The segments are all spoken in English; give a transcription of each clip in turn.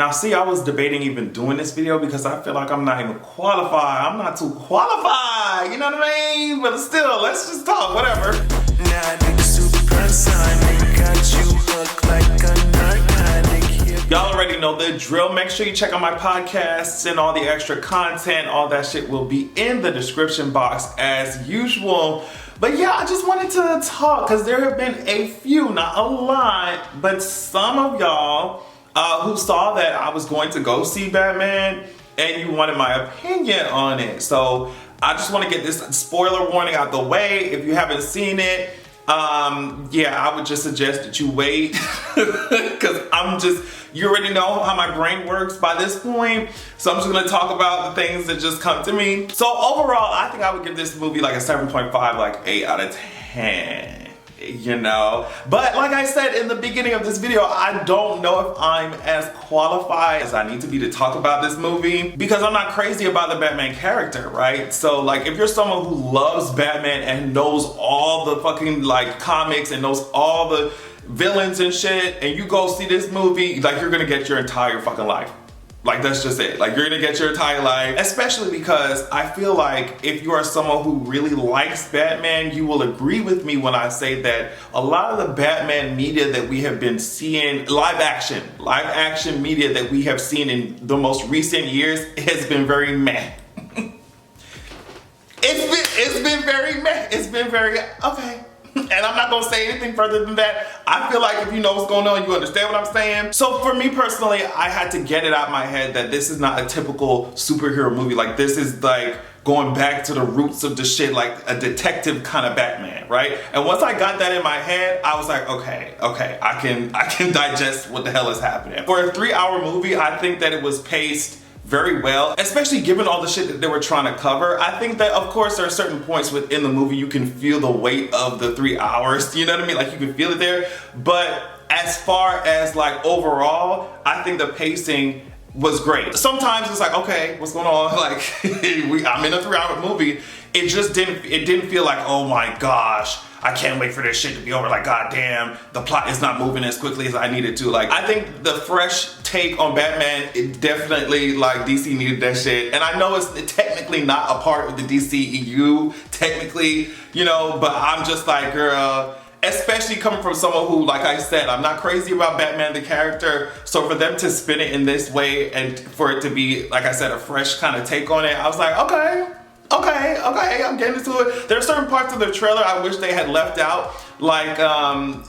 Now see, I was debating even doing this video because I feel like I'm not even qualified. I'm not too qualified, you know what I mean? But still, let's just talk, whatever. Y'all already know the drill. Make sure you check out my podcasts and all the extra content. All that shit will be in the description box as usual. But yeah, I just wanted to talk because there have been a few, not a lot, but some of y'all who saw that I was going to go see Batman and you wanted my opinion on it. So I just want to get this spoiler warning out the way. If you haven't seen it, yeah, I would just suggest that you wait because you already know how my brain works by this point. So I'm just gonna talk about the things that just come to me. So overall, I think I would give this movie like a 7.5, like 8 out of 10, you know? But like I said in the beginning of this video, I don't know if I'm as qualified as I need to be to talk about this movie because I'm not crazy about the Batman character, right? So like if you're someone who loves Batman and knows all the fucking like comics and knows all the villains and shit, and you go see this movie, like you're gonna get your entire fucking life. Like that's just it. Like you're gonna get your entire life, especially because I feel like if you are someone who really likes Batman, you will agree with me when I say that a lot of the Batman media that we have been seeing, live action media that we have seen in the most recent years has been very meh. It's been very meh. It's been very, okay. And I'm not gonna say anything further than that. I feel like if you know what's going on, you understand what I'm saying. So for me personally, I had to get it out of my head that this is not a typical superhero movie. Like this is like going back to the roots of the shit, like a detective kind of Batman, right? And once I got that in my head, I was like, okay, I can digest what the hell is happening. For a 3-hour movie, I think that it was paced very well, especially given all the shit that they were trying to cover. I think that of course there are certain points within the movie you can feel the weight of the 3 hours, you know what I mean? Like you can feel it there. But as far as like overall, I think the pacing was great. Sometimes it's like, okay, what's going on? Like I'm in a 3-hour movie. It didn't feel like, oh my gosh, I can't wait for this shit to be over. Like, goddamn, the plot is not moving as quickly as I need it to. Like, I think the fresh take on Batman, it definitely, like, DC needed that shit. And I know it's technically not a part of the DCEU, technically, you know, but I'm just like, girl, especially coming from someone who, like I said, I'm not crazy about Batman the character. So for them to spin it in this way and for it to be, like I said, a fresh kind of take on it, I was like, okay, I'm getting into it. There are certain parts of the trailer I wish they had left out, like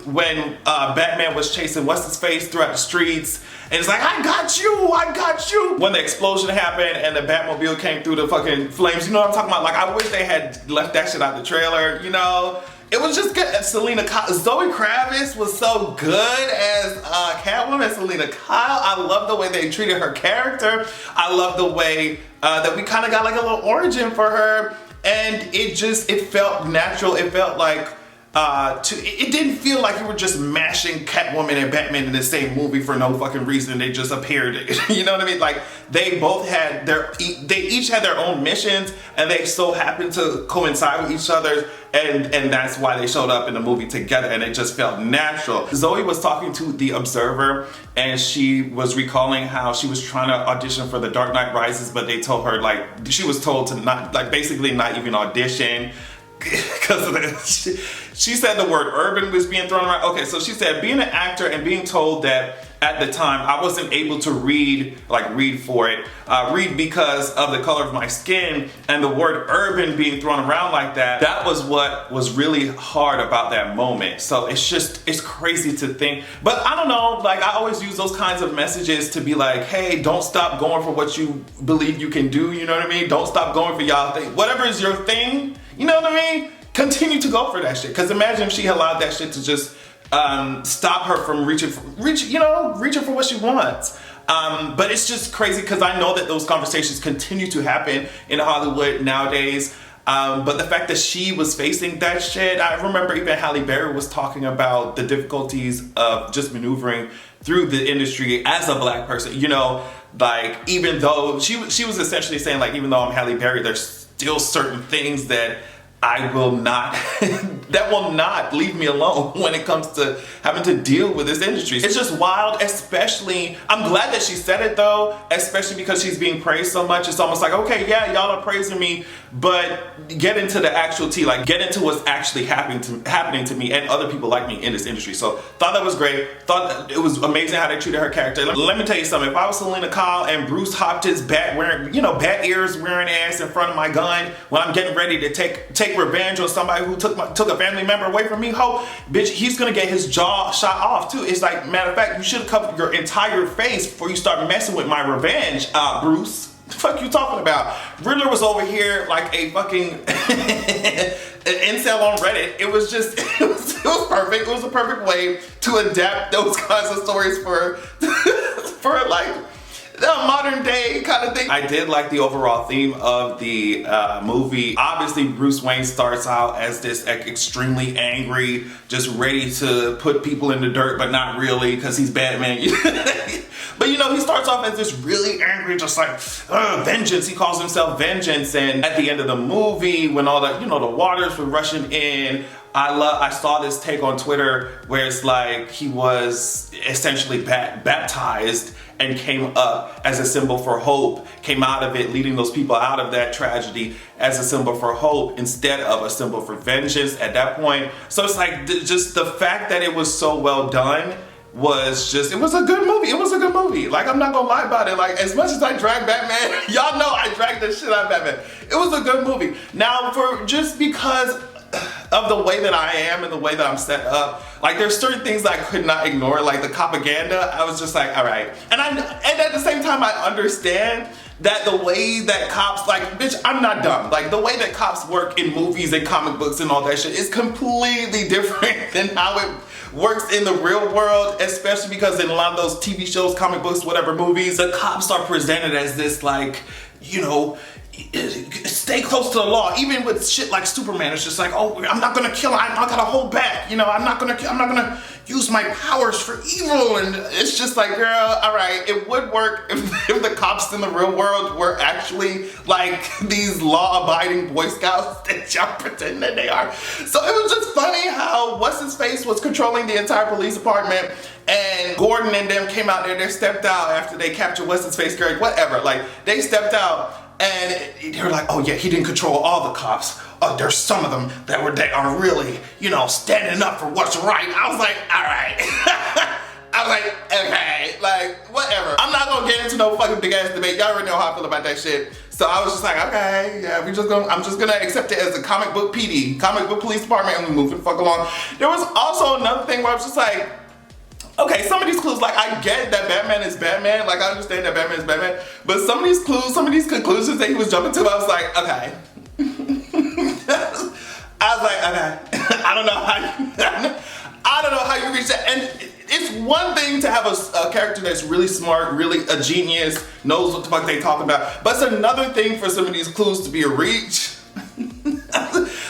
when Batman was chasing what's-his-face throughout the streets, and it's like, I got you! When the explosion happened and the Batmobile came through the fucking flames, you know what I'm talking about? Like, I wish they had left that shit out the trailer, you know? It was just good. Zoe Kravitz was so good as Catwoman. Selena Kyle, I love the way they treated her character. I love the way that we kind of got like a little origin for her, and it felt natural. It felt like it didn't feel like you were just mashing Catwoman and Batman in the same movie for no fucking reason. They just appeared. You know what I mean? Like they both had they each had their own missions, and they so happened to coincide with each other, and that's why they showed up in the movie together, and it just felt natural. Zoe was talking to The Observer, and she was recalling how she was trying to audition for The Dark Knight Rises, but they told her, like, she was told to not, like, basically not even audition. Because she said the word urban was being thrown around. Okay, so she said being an actor and being told that at the time I wasn't able to read because of the color of my skin, and the word urban being thrown around like that, that was what was really hard about that moment. So it's crazy to think, but I don't know, like I always use those kinds of messages to be like, hey, don't stop going for what you believe you can do, you know what I mean? Don't stop going for y'all thing. Whatever is your thing, you know what I mean? Continue to go for that shit. Because imagine if she allowed that shit to just stop her from reaching for what she wants. But it's just crazy because I know that those conversations continue to happen in Hollywood nowadays. But the fact that she was facing that shit, I remember even Halle Berry was talking about the difficulties of just maneuvering through the industry as a black person. You know, like even though she was essentially saying, like, even though I'm Halle Berry, there's still certain things that I will not, that will not leave me alone when it comes to having to deal with this industry. It's just wild, especially, I'm glad that she said it though, especially because she's being praised so much. It's almost like, okay, yeah, y'all are praising me, but get into the actual tea, like get into what's actually happening to me and other people like me in this industry. So thought that was great. Thought that it was amazing how they treated her character. Let me tell you something, if I was Selena Kyle and Bruce hopped his bat wearing, you know, bat ears wearing ass in front of my gun when I'm getting ready to take revenge on somebody who took a family member away from me, bitch, he's gonna get his jaw shot off too. It's like, matter of fact, you should have covered your entire face before you start messing with my revenge, Bruce. The fuck you talking about? Riddler was over here like a fucking an incel on Reddit. It was just, it was perfect. It was a perfect way to adapt those kinds of stories for, for like, the modern day kind of thing. I did like the overall theme of the movie. Obviously, Bruce Wayne starts out as this extremely angry, just ready to put people in the dirt, but not really, because he's Batman. But you know, he starts off as this really angry, just like, vengeance. He calls himself Vengeance. And at the end of the movie, when all the, you know, the waters were rushing in, I saw this take on Twitter where it's like he was essentially baptized and came up as a symbol for hope, came out of it, leading those people out of that tragedy as a symbol for hope instead of a symbol for vengeance at that point. So it's like, just the fact that it was so well done was just, it was a good movie. It was a good movie. Like, I'm not gonna lie about it. Like, as much as I drag Batman, y'all know I drag the shit out of Batman. It was a good movie. Now, just because of the way that I am and the way that I'm set up, like there's certain things I could not ignore, like the propaganda. I was just like, all right. And at the same time, I understand that the way that cops, like, bitch, I'm not dumb. Like, the way that cops work in movies and comic books and all that shit is completely different than how it works in the real world, especially because in a lot of those TV shows, comic books, whatever movies, the cops are presented as this, like, you know, stay close to the law. Even with shit like Superman, it's just like, oh, I'm not gonna kill, I gotta hold back, you know, I'm not gonna use my powers for evil. And it's just like, girl, all right, it would work if the cops in the real world were actually like these law-abiding Boy Scouts that y'all pretend that they are. So it was just funny how what's-his-face was controlling the entire police department, and Gordon and them came out there, they stepped out after they captured what's-his-face, Gary, whatever, like, they stepped out. And they were like, oh yeah, he didn't control all the cops. Oh, there's some of them that are really, you know, standing up for what's right. I was like, all right. I was like, okay, like, whatever. I'm not gonna get into no fucking big ass debate. Y'all already know how I feel about that shit. So I was just like, okay, yeah, I'm just gonna accept it as a comic book PD, comic book police department, and we move the fuck along. There was also another thing where I was just like, okay, some of these clues, like, I get that Batman is Batman, like, I understand that Batman is Batman, but some of these clues, some of these conclusions that he was jumping to, I was like, okay. I was like, okay. I don't know how you reach that. And it's one thing to have a character that's really smart, really a genius, knows what the fuck they talking about, but it's another thing for some of these clues to be a reach.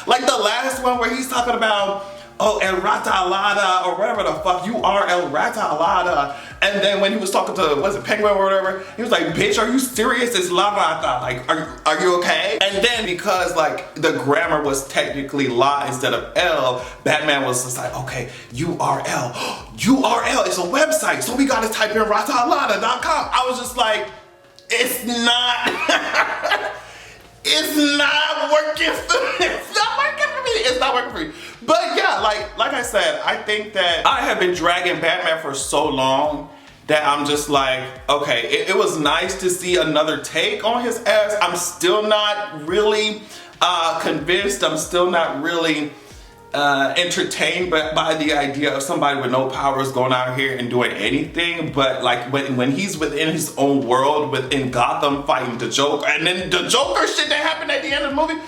Like the last one where he's talking about, oh, El Rata Alada, or whatever the fuck, you are El Rata Alada. And then when he was talking to, was it Penguin or whatever, he was like, bitch, are you serious? It's La Rata, like, are you okay? And then because like the grammar was technically La instead of L, Batman was just like, okay, URL, URL, it's a website, so we gotta type in rataalada.com. I was just like, it's not, it's not working for me. It's not working for me. It's not working for me. But yeah, like I said, I think that I have been dragging Batman for so long that I'm just like, okay, it was nice to see another take on his ass. I'm still not really convinced. I'm still not really entertained by the idea of somebody with no powers going out here and doing anything. But like when he's within his own world, within Gotham, fighting the Joker, and then the Joker shit that happened at the end of the movie,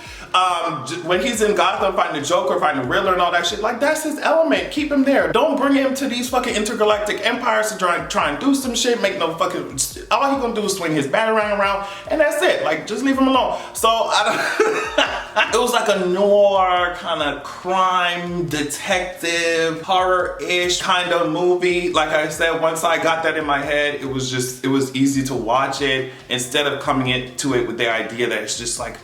when he's in Gotham fighting the Joker, fighting the Riddler and all that shit, like, that's his element. Keep him there. Don't bring him to these fucking intergalactic empires to try and do some shit, make no fucking, all he gonna do is swing his batarang around, and that's it. Like, just leave him alone. So it was like a noir kind of crime detective horror-ish kind of movie. Like I said, once I got that in my head, it was easy to watch it instead of coming into it with the idea that it's just like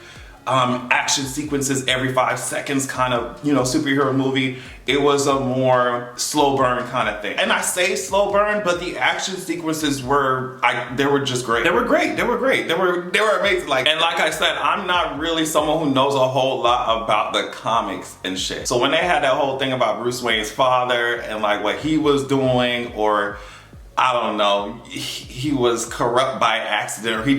action sequences every 5 seconds kind of, you know, superhero movie. It was a more slow burn kind of thing. And I say slow burn, but the action sequences were, they were just great. They were great. They were great. They were amazing. Like, and like I said, I'm not really someone who knows a whole lot about the comics and shit. So when they had that whole thing about Bruce Wayne's father and like what he was doing, or I don't know, he was corrupt by accident, or he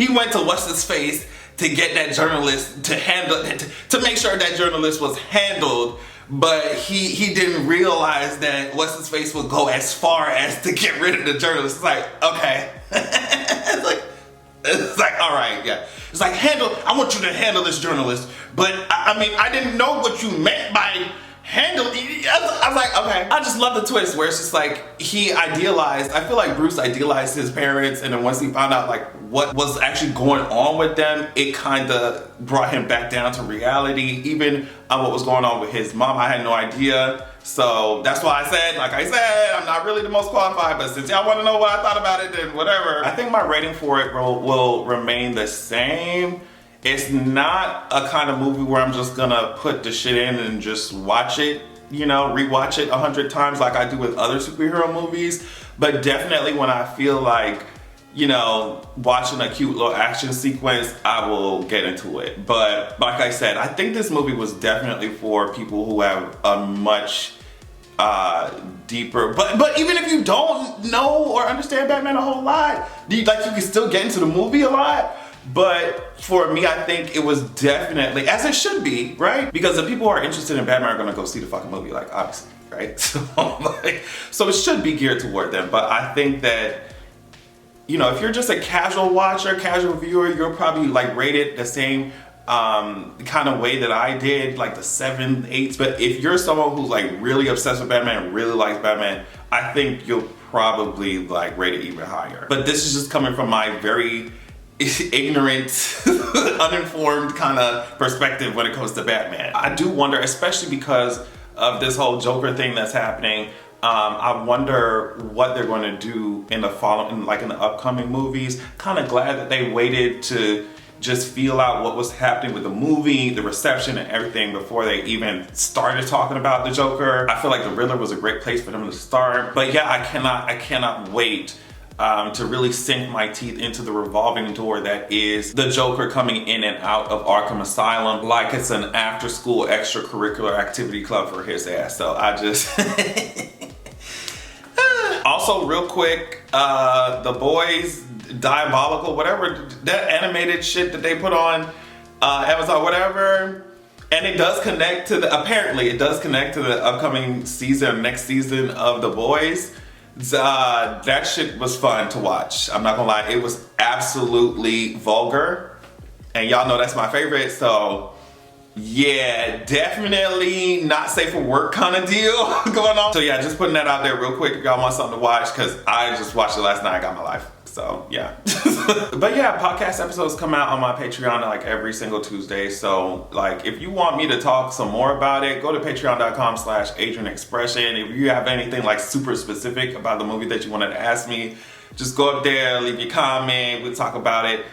went to what's his face to get that journalist to handle, to make sure that journalist was handled, but he didn't realize that what's his face would go as far as to get rid of the journalist. It's like, okay. it's like, all right, yeah. It's like, I want you to handle this journalist, but I mean, I didn't know what you meant by handle. I was like, okay. I just love the twist where it's just like he idealized, I feel like Bruce idealized his parents, and then once he found out like what was actually going on with them, it kind of brought him back down to reality. Even what was going on with his mom, I had no idea. So that's why I said, like I said, I'm not really the most qualified, but since y'all want to know what I thought about it, then whatever. I think my rating for it will remain the same. It's not a kind of movie where I'm just gonna put the shit in and just watch it, you know, rewatch it 100 times like I do with other superhero movies. But definitely when I feel like, you know, watching a cute little action sequence, I will get into it. But like I said, I think this movie was definitely for people who have a much deeper, but even if you don't know or understand Batman a whole lot, you can still get into the movie a lot. But for me, I think it was definitely, as it should be, right? Because the people who are interested in Batman are gonna go see the fucking movie, like, obviously, right? So it should be geared toward them. But I think that, you know, if you're just a casual watcher, casual viewer, you'll probably like rate it the same kind of way that I did, like the 7, 8s. But if you're someone who's like really obsessed with Batman, really likes Batman, I think you'll probably like rate it even higher. But this is just coming from my very ignorant, uninformed kind of perspective when it comes to Batman. I do wonder, especially because of this whole Joker thing that's happening, I wonder what they're going to do in the upcoming movies. Kind of glad that they waited to just feel out what was happening with the movie, the reception and everything before they even started talking about the Joker. I feel like the Riddler was a great place for them to start. But yeah, I cannot wait to really sink my teeth into the revolving door that is the Joker coming in and out of Arkham Asylum like it's an after-school extracurricular activity club for his ass. So I just... Also, real quick, The Boys, Diabolical, whatever, that animated shit that they put on Amazon, whatever, and it does connect to apparently it does connect to the upcoming season, next season of The Boys. That shit was fun to watch. I'm not gonna lie, it was absolutely vulgar, and y'all know that's my favorite. So yeah, definitely not safe for work kind of deal going on. So yeah, just putting that out there real quick if y'all want something to watch, because I just watched it last night. I got my life. So yeah. But yeah, podcast episodes come out on my Patreon like every single Tuesday. So like if you want me to talk some more about it, go to patreon.com/AdrianExpression. If you have anything like super specific about the movie that you wanted to ask me, just go up there, leave your comment, we'll talk about it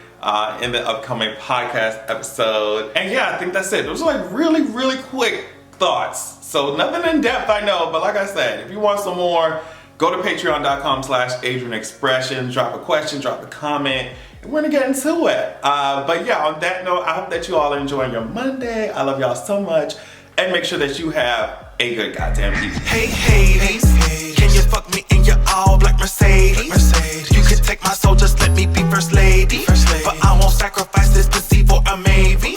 in the upcoming podcast episode. And yeah, I think that's it. Those are like really, really quick thoughts. So nothing in depth, I know, but like I said, if you want some more, go to patreon.com/AdrianExpression, drop a question, drop a comment, and we're gonna get into it. But yeah, on that note, I hope that you all are enjoying your Monday. I love y'all so much, and make sure that you have a good goddamn evening. Hey, Hades, can you fuck me in your all black Mercedes? You can take my soul, just let me be first lady. But I won't sacrifice this pussy for a maybe.